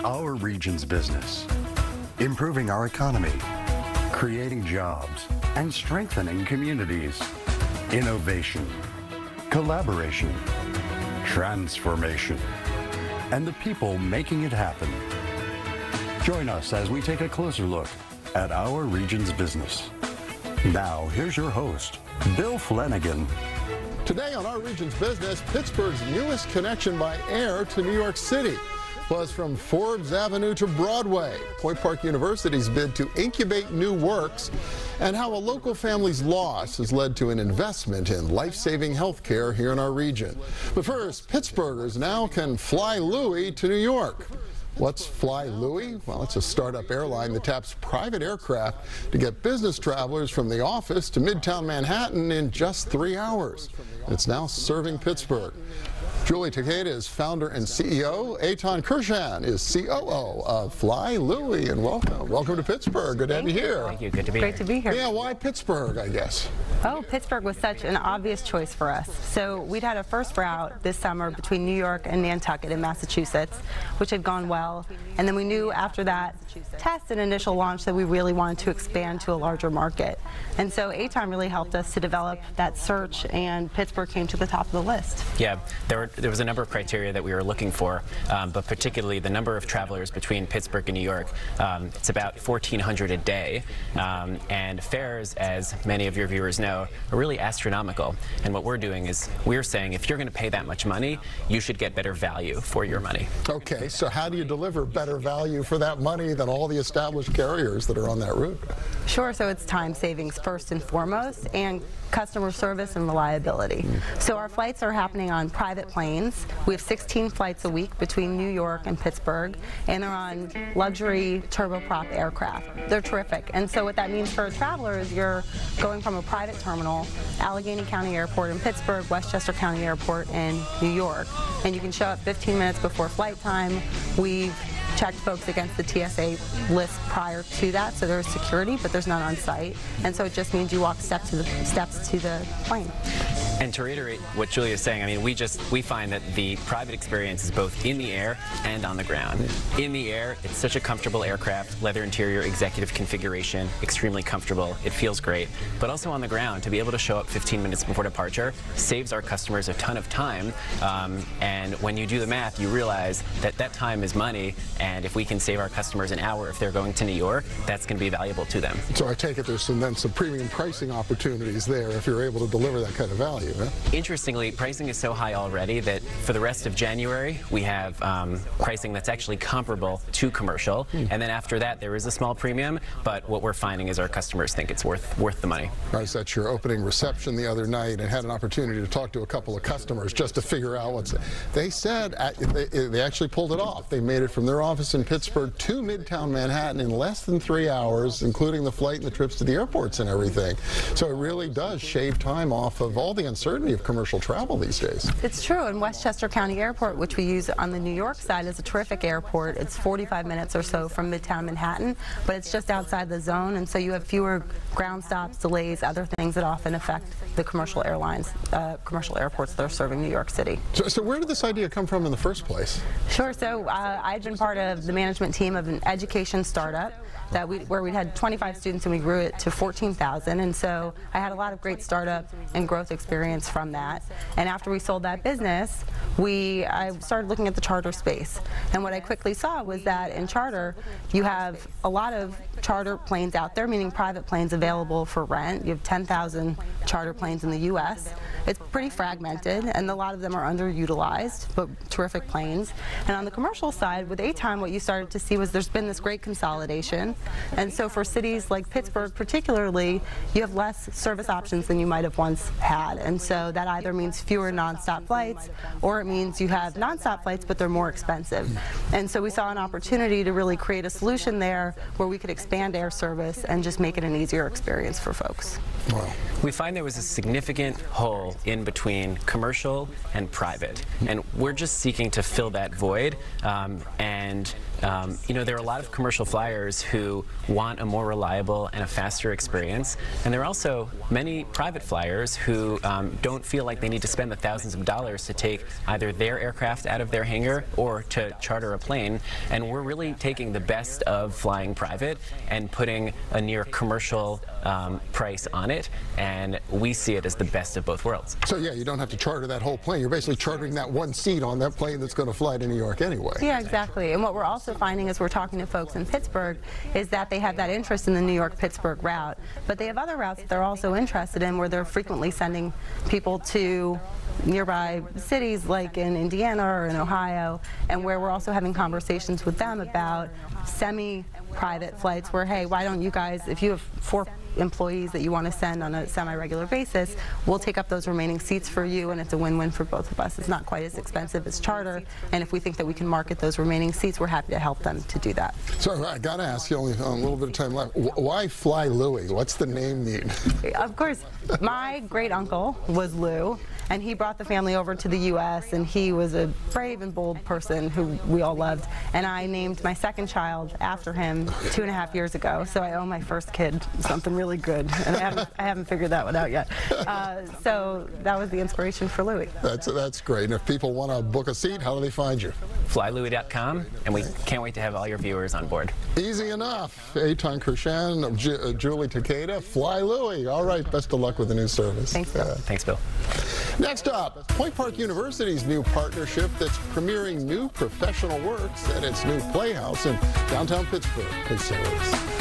our region's business, improving our economy, creating jobs, and strengthening communities. Innovation, collaboration, transformation, and the people making it happen. Join us as we take a closer look at our region's business. Now, here's your host, Bill Flanagan. Today on Our Region's Business, Pittsburgh's newest connection by air to New York City. Plus, from Forbes Avenue to Broadway, Point Park University's bid to incubate new works, and how a local family's loss has led to an investment in life-saving health care here in our region. But first, Pittsburghers now can fly Louie to New York. What's Fly Louie? Well, it's a startup airline that taps private aircraft to get business travelers from the office to Midtown Manhattan in just 3 hours. It's now serving Pittsburgh. Julie Takeda is founder and CEO. Eytan Kurshan is COO of Fly Louie, and welcome. Welcome to Pittsburgh. Good to have you here. Thank you. Good to be here. Great to be here. Yeah, why Pittsburgh, I guess? Oh, Pittsburgh was such an obvious choice for us. So we'd had a first route this summer between New York and Nantucket in Massachusetts, which had gone well. And then we knew after that test and initial launch that we really wanted to expand to a larger market. And so Eytan really helped us to develop that search, and Pittsburgh came to the top of the list. Yeah, there was a number of criteria that we were looking for, but particularly the number of travelers between Pittsburgh and New York. It's about 1,400 a day, and fares, as many of your viewers know, are really astronomical. And what we're doing is we're saying if you're going to pay that much money, you should get better value for your money. Okay, so how do you deliver better value for that money than all the established carriers that are on that route? Sure, so it's time savings first and foremost, and customer service and reliability. So our flights are happening on private planes. We have 16 flights a week between New York and Pittsburgh, and they're on luxury turboprop aircraft. They're terrific. And so what that means for a traveler is you're going from a private terminal, Allegheny County Airport in Pittsburgh, Westchester County Airport in New York, and you can show up 15 minutes before flight time. We've checked folks against the TSA list prior to that, so there's security, but there's none on site, and so it just means you walk steps to the plane. And to reiterate what Julia is saying, I mean, we find that the private experience is both in the air and on the ground. In the air, it's such a comfortable aircraft, leather interior, executive configuration, extremely comfortable. It feels great. But also on the ground, to be able to show up 15 minutes before departure saves our customers a ton of time. And when you do the math, you realize that that time is money, and if we can save our customers an hour if they're going to New York, that's going to be valuable to them. So I take it there's some premium pricing opportunities there if you're able to deliver that kind of value. Interestingly, pricing is so high already that for the rest of January, we have pricing that's actually comparable to commercial. And then after that, there is a small premium, but what we're finding is our customers think it's worth the money. I was at your opening reception the other night and had an opportunity to talk to a couple of customers just to figure out what's. They said they actually pulled it off. They made it from their office in Pittsburgh to Midtown Manhattan in less than 3 hours, including the flight and the trips to the airports and everything. So it really does shave time off of all the uncertainty of commercial travel these days. It's true. And Westchester County Airport, which we use on the New York side, is a terrific airport. It's 45 minutes or so from Midtown Manhattan, but it's just outside the zone, and so you have fewer ground stops, delays, other things that often affect the commercial airlines, commercial airports that are serving New York City. So where did this idea come from in the first place? Sure. So I've been part of the management team of an education startup where we had 25 students and we grew it to 14,000, and so I had a lot of great startup and growth experience from that. And after we sold that business, I started looking at the charter space, and what I quickly saw was that in charter you have a lot of charter planes out there, meaning private planes available for rent. You have 10,000 charter planes in the US. It's pretty fragmented, and a lot of them are underutilized, but terrific planes. And on the commercial side, with Eytan, what you started to see was there's been this great consolidation. And so for cities like Pittsburgh particularly, you have less service options than you might have once had. And so that either means fewer nonstop flights, or it means you have nonstop flights, but they're more expensive. And so we saw an opportunity to really create a solution there where we could expand air service and just make it an easier experience for folks. Wow. We find there was a significant hole in in between commercial and private, and we're just seeking to fill that void. You know, there are a lot of commercial flyers who want a more reliable and a faster experience, and there are also many private flyers who don't feel like they need to spend the thousands of dollars to take either their aircraft out of their hangar or to charter a plane. And we're really taking the best of flying private and putting a near commercial price on it, and we see it as the best of both worlds. So yeah, you don't have to charter that whole plane. You're basically chartering that one seat on that plane that's going to fly to New York anyway. Yeah, exactly. And what we're also finding as we're talking to folks in Pittsburgh is that they have that interest in the New York-Pittsburgh route, but they have other routes that they're also interested in, where they're frequently sending people to nearby cities like in Indiana or in Ohio, and where we're also having conversations with them about semi-private flights where, hey, why don't you guys, if you have 4 employees that you want to send on a semi-regular basis, we'll take up those remaining seats for you, and it's a win-win for both of us. It's not quite as expensive as charter, and if we think that we can market those remaining seats, we're happy to help them to do that. So I got to ask you, only a little bit of time left, why Fly Louie? What's the name mean? Of course, my great uncle was Lou, and he brought the family over to the U.S., and he was a brave and bold person who we all loved, and I named my second child after him 2.5 years ago, so I owe my first kid something really good, and I haven't figured that one out yet. So that was the inspiration for Louie. That's great. And if people want to book a seat, how do they find you? FlyLouie.com, and we can't wait to have all your viewers on board. Easy enough. Eytan, Kurshan, Julie Takeda, Fly Louie. All right, best of luck with the new service. Thanks, Bill. Thanks, Bill. Next up, Point Park University's new partnership that's premiering new professional works at its new playhouse in downtown Pittsburgh. Please see this.